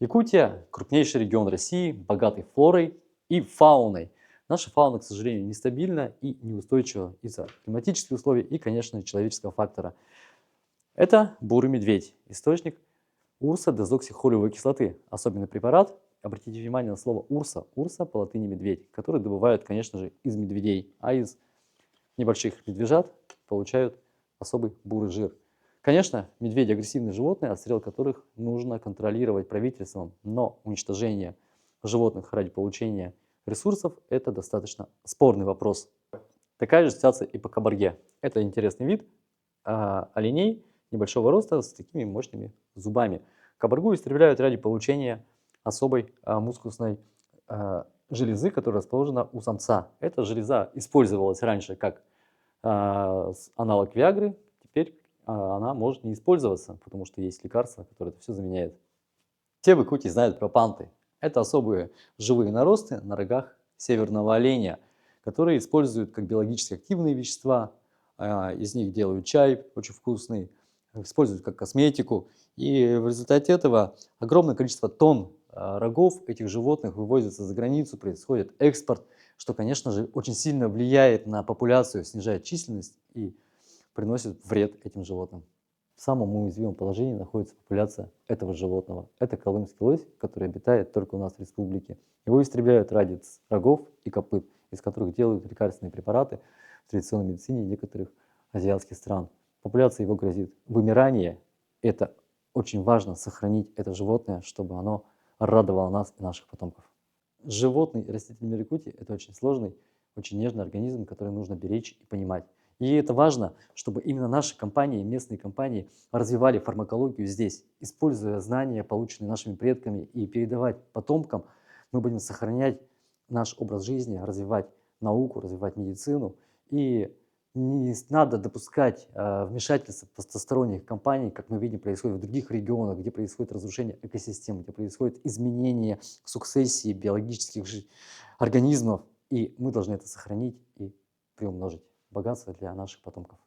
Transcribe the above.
Якутия– крупнейший регион России, богатый флорой и фауной. Наша фауна, к сожалению, нестабильна и неустойчива из-за климатических условий и, конечно, человеческого фактора. Это бурый медведь, источник урсо-дезоксихолевой кислоты. Особенный препарат, обратите внимание на слово урса. Урса по латыни медведь, который добывают, конечно же, из медведей, а из небольших медвежат получают особый бурый жир. Конечно, медведи агрессивные животные, отстрел которых нужно контролировать правительством, но уничтожение животных ради получения ресурсов– это достаточно спорный вопрос. Такая же ситуация и по кабарге. Это интересный вид оленей небольшого роста с такими мощными зубами. Кабаргу истребляют ради получения особой мускусной железы, которая расположена у самца. Эта железа использовалась раньше как аналог Виагры, теперь она может не использоваться, потому что есть лекарства, которые это все заменяют. Все в Якутии знают про панты. Это особые живые наросты на рогах северного оленя, которые используют как биологически активные вещества. Из них делают чай очень вкусный, используют как косметику. И в результате этого огромное количество тонн рогов этих животных вывозится за границу, происходит экспорт, что, конечно же, очень сильно влияет на популяцию, снижает численность и приносит вред этим животным. В самом уязвимом положении находится популяция этого животного. Это колымский лось, который обитает только у нас в республике. Его истребляют ради рогов и копыт, из которых делают лекарственные препараты в традиционной медицине некоторых азиатских стран. Популяция его грозит вымирание. Это очень важно сохранить это животное, чтобы оно радовало нас и наших потомков. Животный и растительный мир Якутии– это очень сложный, очень нежный организм, который нужно беречь и понимать. И это важно, чтобы именно наши компании, местные компании развивали фармакологию здесь, используя знания, полученные нашими предками, и передавать потомкам. Мы будем сохранять наш образ жизни, развивать науку, развивать медицину. И не надо допускать вмешательства посторонних компаний, как мы видим, происходит в других регионах, где происходит разрушение экосистем, где происходит изменение сукцессии биологических организмов. И мы должны это сохранить и приумножить богатство для наших потомков.